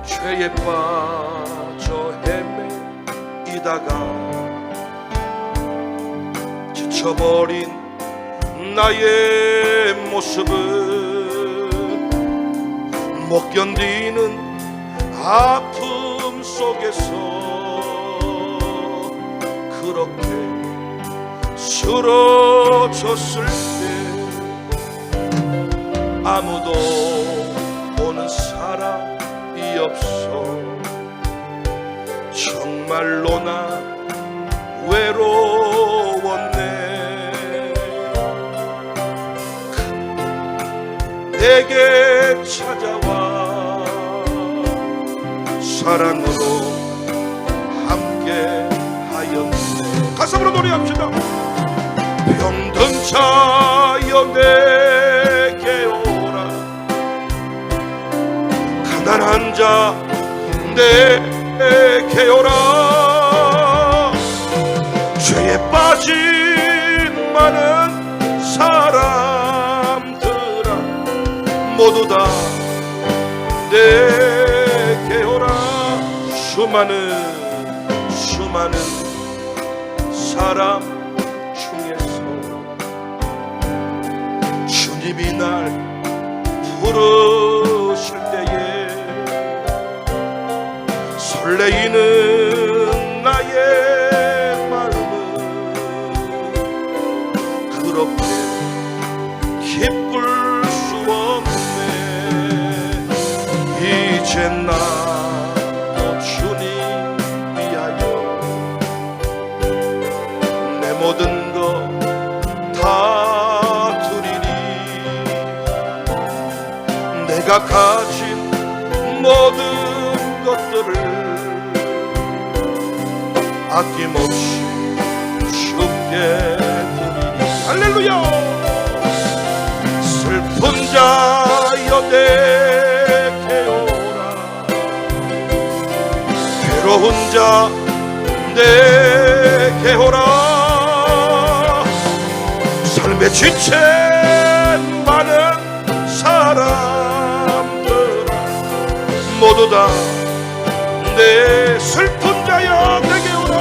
죄에 빠져 헤매이다가 지쳐버린 나의 모습은 못 견디는 아픔 속에서 그렇게 쓰러졌을 때 아무도 보는 사람이 없어 정말로 나 외로웠네. 내게 찾아와 사랑으로 함께 하였네. 가슴으로 노래합시다. 병든 자여 내게 오라 가난한 자 내게 오라 죄에 빠진 많은 사람들아 모두 다 내게 오라. 수많은 사람 중에서 주님이 날 부르실 때에 설레이는 나의 마음은 그렇게 기쁠 수 없네. 이제 나도 주님 위하여 내 모든 것 다 드리리. 내가 가진 모든 것들을 아낌없이 주께 드리리. 할렐루야. 슬픈 자여 내게 오라 괴로운 자 내게 오라 삶에 지친 많은 사람들 모두 다 내 슬픈 자여 내게 오라.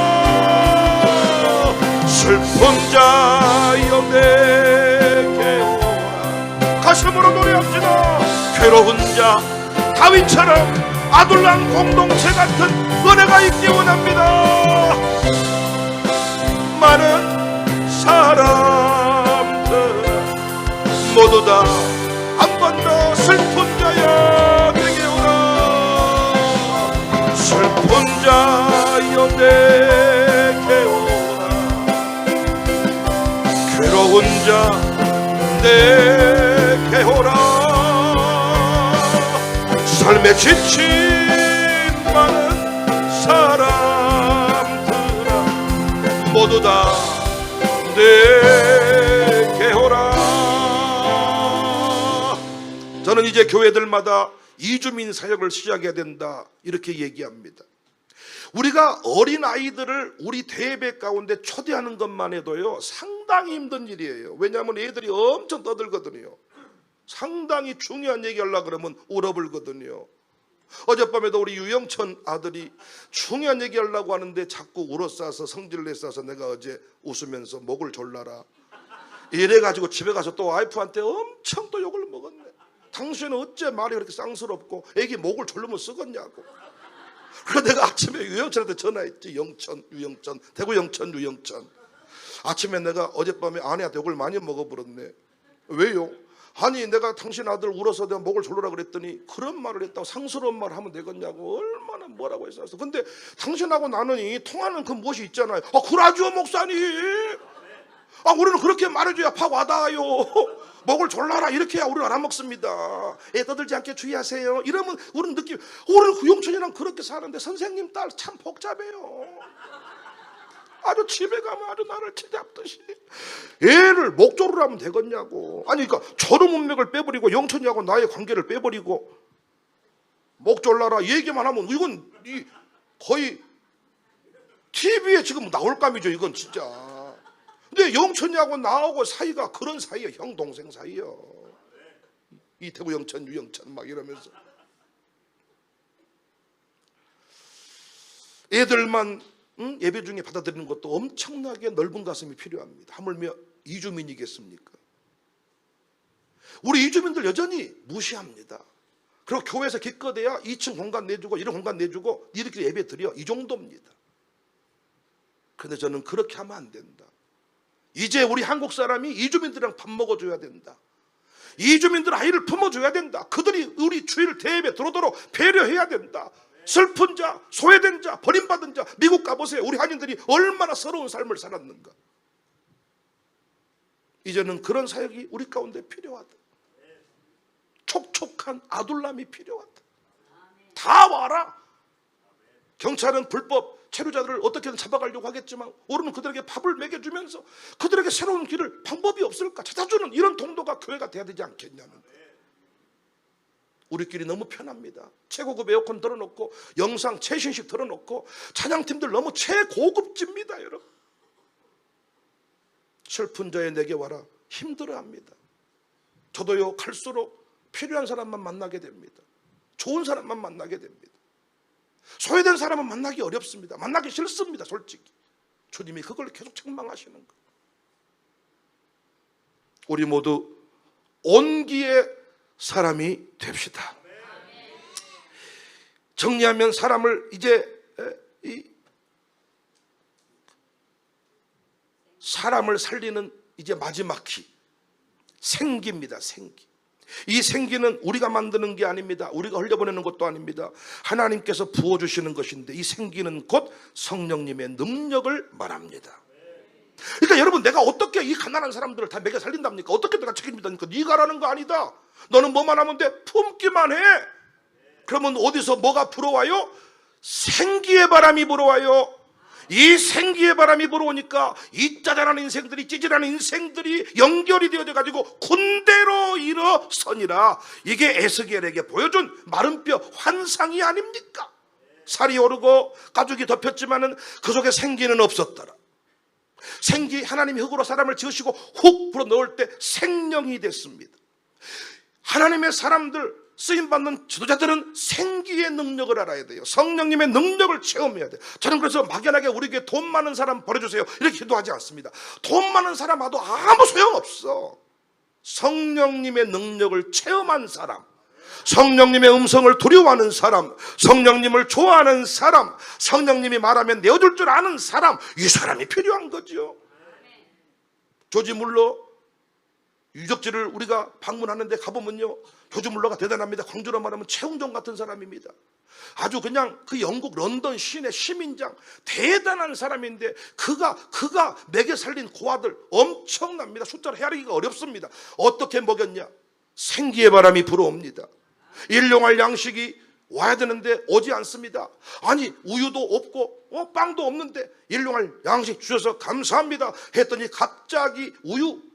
슬픈 자여 내게 오라. 가슴으로 노래합시다. 괴로운 자 다윗처럼 아둘람 공동체 같은 은혜가 있기 원합니다. 많은 사람들 모두 다 한 번 더 슬픈 자여 내게 오라. 슬픈 자여 내게 오라. 괴로운 자 내게 오라. 삶에 지친 많은 사람들아 모두 다 내게 오라. 저는 이제 교회들마다 이주민 사역을 시작해야 된다 이렇게 얘기합니다. 우리가 어린 아이들을 우리 대예배 가운데 초대하는 것만 해도요 상당히 힘든 일이에요. 왜냐하면 애들이 엄청 떠들거든요. 상당히 중요한 얘기 하려고 그러면 울어불거든요. 어젯밤에도 우리 유영천 아들이 중요한 얘기 하려고 하는데 자꾸 울어싸서 성질을 내싸서 내가 어제 웃으면서 목을 졸라라 이래가지고 집에 가서 또 와이프한테 엄청 또 욕을 먹었네. 당신은 어째 말이 그렇게 쌍스럽고 애기 목을 졸르면 쓰겠냐고. 그래서 내가 아침에 유영천한테 전화했지. 유영천 대구 영천 유영천. 아침에 내가 어젯밤에 아내한테 욕을 많이 먹어버렸네. 왜요? 아니 내가 당신 아들 울어서 내가 목을 졸르라 그랬더니 그런 말을 했다고 상스러운 말을 하면 되겠냐고 얼마나 뭐라고 했었어. 근데 당신하고 나는 이 통하는 그 무엇이 있잖아요. 그러죠 목사님. 우리는 그렇게 말해줘야 팍 와닿아요. 목을 졸라라 이렇게 해야 우리는 알아먹습니다. 애 떠들지 않게 주의하세요. 이러면 우리는 느낌 우리는 구용천이랑 그렇게 사는데 선생님 딸 참 복잡해요. 아주 집에 가면 아주 나를 치잡듯이 애를 목조를 하면 되겠냐고. 아니 그러니까 저런 문맥을 빼버리고 영천이하고 나의 관계를 빼버리고 목졸라라 얘기만 하면 이건 거의 TV에 지금 나올 감이죠. 이건 진짜. 근데 영천이하고 나하고 사이가 그런 사이야. 형 동생 사이요. 이태구 영천 유영천 막 이러면서 애들만 예배 중에 받아들이는 것도 엄청나게 넓은 가슴이 필요합니다. 하물며 이주민이겠습니까? 우리 이주민들 여전히 무시합니다. 그리고 교회에서 기껏해야 2층 공간 내주고 이런 공간 내주고 니들끼리 예배 드려, 이 정도입니다. 그런데 저는 그렇게 하면 안 된다. 이제 우리 한국 사람이 이주민들이랑 밥 먹어줘야 된다. 이주민들 아이를 품어줘야 된다. 그들이 우리 주일 대예배 들어오도록 배려해야 된다. 슬픈 자, 소외된 자, 버림받은 자, 미국 가보세요. 우리 한인들이 얼마나 서러운 삶을 살았는가. 이제는 그런 사역이 우리 가운데 필요하다. 촉촉한 아둘람이 필요하다. 다 와라. 경찰은 불법 체류자들을 어떻게든 잡아가려고 하겠지만 우리는 그들에게 밥을 먹여주면서 그들에게 새로운 길을, 방법이 없을까 찾아주는 이런 통도가 교회가 돼야 되지 않겠냐는 거예요. 우리끼리 너무 편합니다. 최고급 에어컨 들어놓고 영상 최신식 들어놓고 찬양팀들 너무 최고급집니다. 여러분, 슬픈 자의 내게 와라 힘들어합니다. 저도요, 갈수록 필요한 사람만 만나게 됩니다. 좋은 사람만 만나게 됩니다. 소외된 사람은 만나기 어렵습니다. 만나기 싫습니다. 솔직히 주님이 그걸 계속 책망하시는 거예요. 우리 모두 온기의 사람이 됩시다. 정리하면 사람을 이제 사람을 살리는 이제 마지막 키, 생기입니다. 생기. 이 생기는 우리가 만드는 게 아닙니다. 우리가 흘려보내는 것도 아닙니다. 하나님께서 부어주시는 것인데 이 생기는 곧 성령님의 능력을 말합니다. 그러니까 여러분, 내가 어떻게 이 가난한 사람들을 다 먹여 살린답니까? 어떻게 내가 책임집니까? 네가 하라는 거 아니다. 너는 뭐만 하면 돼? 품기만 해. 그러면 어디서 뭐가 불어와요? 생기의 바람이 불어와요. 이 생기의 바람이 불어오니까 이 짜잘한 인생들이, 찌질한 인생들이 연결이 되어져 가지고 군대로 일어서니라. 이게 에스겔에게 보여준 마른 뼈 환상이 아닙니까? 살이 오르고 가죽이 덮였지만은 그 속에 생기는 없었더라. 생기, 하나님이 흙으로 사람을 지으시고 훅 불어 넣을 때 생명이 됐습니다. 하나님의 사람들, 쓰임받는 지도자들은 생기의 능력을 알아야 돼요. 성령님의 능력을 체험해야 돼요. 저는 그래서 막연하게 우리에게 돈 많은 사람 버려주세요 이렇게 기도하지 않습니다. 돈 많은 사람 와도 아무 소용없어. 성령님의 능력을 체험한 사람, 성령님의 음성을 두려워하는 사람, 성령님을 좋아하는 사람, 성령님이 말하면 내어줄 줄 아는 사람, 이 사람이 필요한 거죠. 조지 물러 유적지를 우리가 방문하는데 가보면요, 조지 물러가 대단합니다. 광주로 말하면 최웅정 같은 사람입니다. 아주 그냥 그 영국 런던 시내 시민장, 대단한 사람인데 그가 먹여 살린 고아들 엄청납니다. 숫자로 헤아리기가 어렵습니다. 어떻게 먹였냐? 생기의 바람이 불어옵니다. 일용할 양식이 와야 되는데 오지 않습니다. 아니, 우유도 없고 빵도 없는데 일용할 양식 주셔서 감사합니다 했더니 갑자기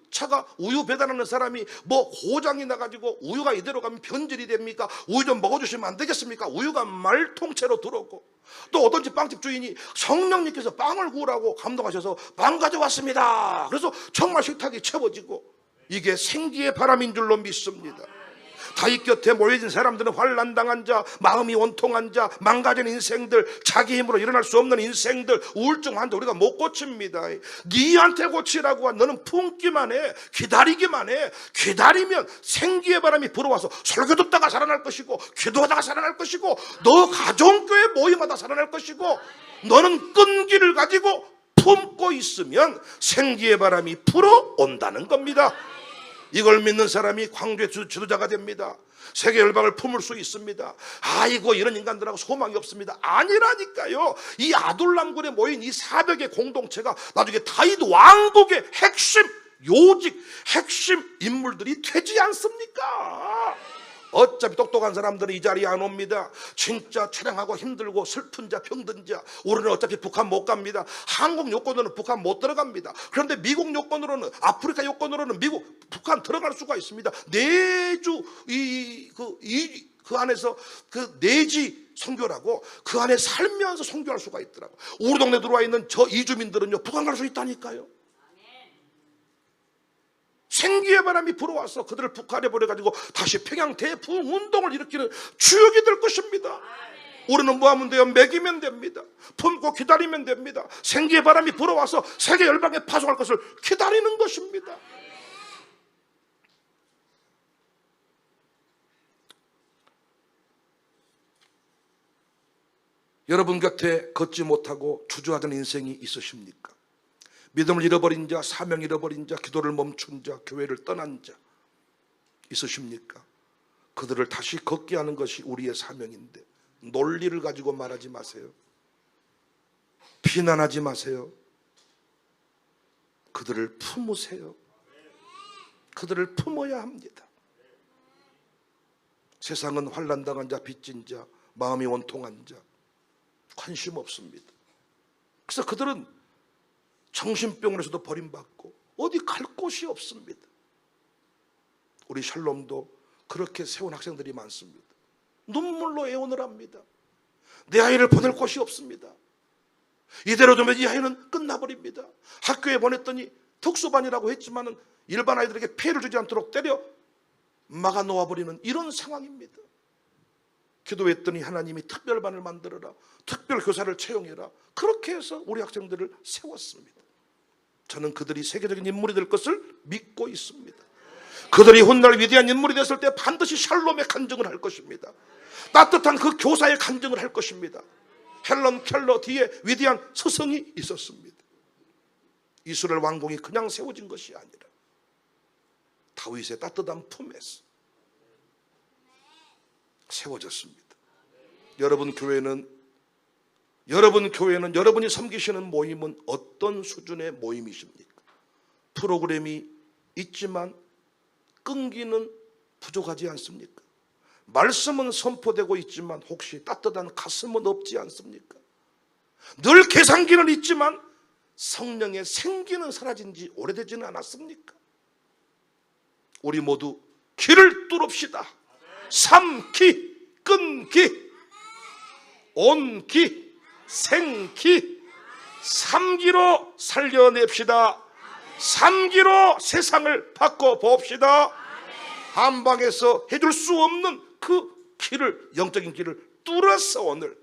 차가 우유 배달하는 사람이 뭐 고장이 나가지고 우유가 이대로 가면 변질이 됩니까? 우유 좀 먹어주시면 안 되겠습니까? 우유가 말통째로 들어오고, 또 어떤 집 빵집 주인이 성령님께서 빵을 구우라고 감동하셔서 빵 가져왔습니다. 그래서 정말 식탁이 채워지고, 이게 생기의 바람인 줄로 믿습니다. 다윗 곁에 모여진 사람들은 환난당한 자, 마음이 원통한 자, 망가진 인생들, 자기 힘으로 일어날 수 없는 인생들, 우울증 환자 우리가 못 고칩니다. 니한테 고치라고 한, 너는 품기만 해, 기다리기만 해. 기다리면 생기의 바람이 불어와서 설교 듣다가 살아날 것이고, 기도하다가 살아날 것이고, 너 가정교회 모임하다 살아날 것이고, 너는 끈기를 가지고 품고 있으면 생기의 바람이 불어온다는 겁니다. 이걸 믿는 사람이 광주의 지도자가 됩니다. 세계 열방을 품을 수 있습니다. 아이고, 이런 인간들하고 소망이 없습니다. 아니라니까요. 이 아둘람군에 모인 이 400의 공동체가 나중에 다윗 왕국의 핵심 요직, 핵심 인물들이 되지 않습니까? 어차피 똑똑한 사람들은 이 자리에 안 옵니다. 진짜 촬영하고 힘들고 슬픈 자, 병든 자, 우리는 어차피 북한 못 갑니다. 한국 요건으로는 북한 못 들어갑니다. 그런데 미국 요건으로는, 아프리카 요건으로는 북한 들어갈 수가 있습니다. 내주 그 안에서 그 내지 선교라고 그 안에 살면서 선교할 수가 있더라고. 우리 동네 들어와 있는 저 이주민들은요, 북한 갈 수 있다니까요. 생기의 바람이 불어와서 그들을 북한에 보내가지고 다시 평양 대부흥 운동을 일으키는 주역이 될 것입니다. 우리는 뭐 하면 돼요? 먹이면 됩니다. 품고 기다리면 됩니다. 생기의 바람이 불어와서 세계 열방에 파송할 것을 기다리는 것입니다. 여러분 곁에 걷지 못하고 주저하던 인생이 있으십니까? 믿음을 잃어버린 자, 사명 잃어버린 자, 기도를 멈춘 자, 교회를 떠난 자 있으십니까? 그들을 다시 걷게 하는 것이 우리의 사명인데 논리를 가지고 말하지 마세요. 비난하지 마세요. 그들을 품으세요. 그들을 품어야 합니다. 세상은 환난당한 자, 빚진 자, 마음이 원통한 자 관심 없습니다. 그래서 그들은 정신병원에서도 버림받고 어디 갈 곳이 없습니다. 우리 샬롬도 그렇게 세운 학생들이 많습니다. 눈물로 애원을 합니다. 내 아이를 보낼 곳이 없습니다. 이대로 두면 이 아이는 끝나버립니다. 학교에 보냈더니 특수반이라고 했지만은 일반 아이들에게 피해를 주지 않도록 때려 막아 놓아버리는 이런 상황입니다. 기도했더니 하나님이 특별반을 만들어라, 특별교사를 채용해라, 그렇게 해서 우리 학생들을 세웠습니다. 저는 그들이 세계적인 인물이 될 것을 믿고 있습니다. 그들이 훗날 위대한 인물이 됐을 때 반드시 샬롬의 간증을 할 것입니다. 따뜻한 그 교사의 간증을 할 것입니다. 헬런 켈러 뒤에 위대한 스승이 있었습니다. 이스라엘 왕궁이 그냥 세워진 것이 아니라 다윗의 따뜻한 품에서 세워졌습니다. 여러분 교회는 여러분이 섬기시는 모임은 어떤 수준의 모임이십니까? 프로그램이 있지만 끈기는 부족하지 않습니까? 말씀은 선포되고 있지만 혹시 따뜻한 가슴은 없지 않습니까? 늘 계산기는 있지만 성령의 생기는 사라진 지 오래되지는 않았습니까? 우리 모두 기를 뚫읍시다. 삼기, 끈기, 온기, 생기, 삼기로 살려냅시다. 삼기로 세상을 바꿔봅시다. 한방에서 해줄 수 없는 그 길을, 영적인 길을 뚫어서 오늘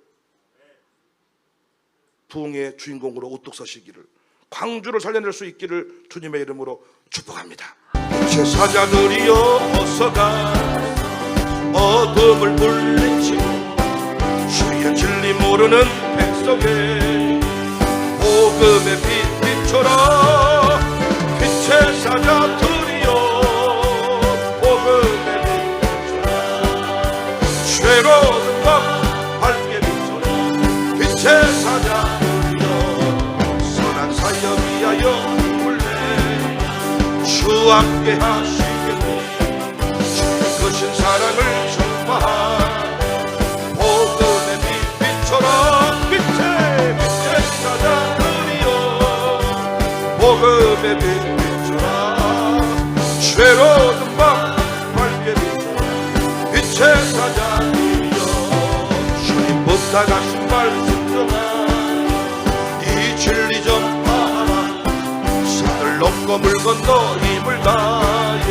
부흥의 주인공으로 우뚝 서시기를, 광주를 살려낼 수 있기를 주님의 이름으로 축복합니다. 제사장들이여 어서가 어둠을 물리치고 주의 진리 모르는 백성에 복음의 빛 비춰라. 빛의 사자들이여 복음의 빛 비춰라. 죄로운 밤 밝게 비춰라. 빛의 사자들이여 선한 사역 위하여 힘을 내 주 함께 하시겠니. 주의 크신 사랑을 전파한 복음의 빛 비춰라. 빛의 사자들이여 복음의 빛 비춰라. 죄로운 밤 밝게 비춰라. 빛의 사자들이여 주님 부탁하신 말씀 전하 이 진리 전파하라. 산을 넘고 물 건너 힘을 다해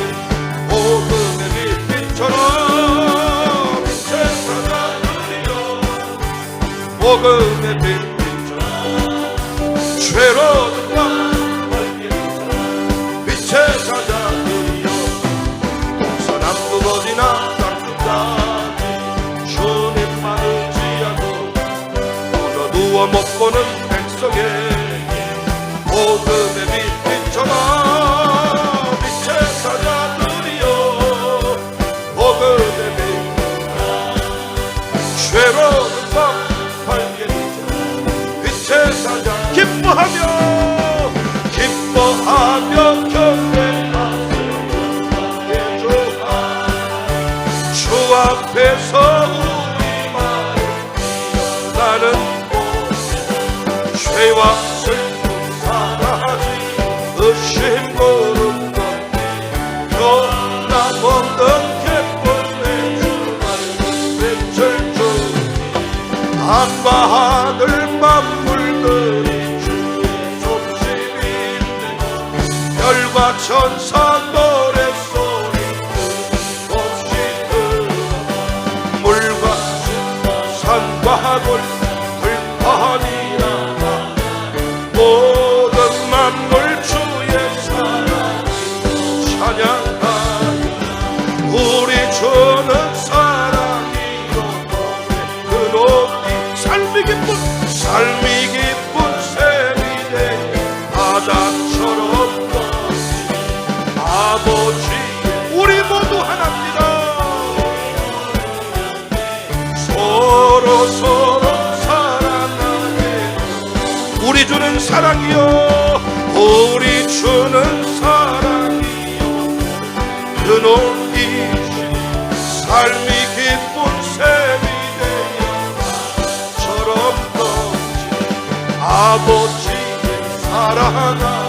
복음의 빛 비춰라. 빛의 사자들이여 복음의 빛 비춰라. 죄로운 밤 밝게 비춰라. 빛의 사자들이여 동서남북 어디나 땅끝까지 주님만 의지하고 오늘 누워 못 보는 백성에게 복음의 빛 비춰라. 빛의 사자들이여 복음의 빛 비춰라. 죄로운 밤 밝게 비춰라. 빛의 사자 기뻐하며 경배하세 주 앞에서 우리만 나는 죄와 슬픔 사라지 의심 고른 것 변함없는 기쁨의 주만 외칠 주 밤과 하늘 만물들이 주의 속심이 있는 별과 천사 노래소리 없이 들어 물과 산과 돌 들판이라 모든 만물 주의 사랑 찬양하여 우리 주는 사랑이요 그 높이 산 삶이 기쁜 샘이 되어 바다처럼 넘치는 아버지, 우리 모두 하나입니다. 서로 사랑하네. 우리 주는 사랑이요, 우리 주는 사랑이요, 그놈이시 삶이 기쁜 샘이 되어 바다처럼 넘치는 아버지의 사랑아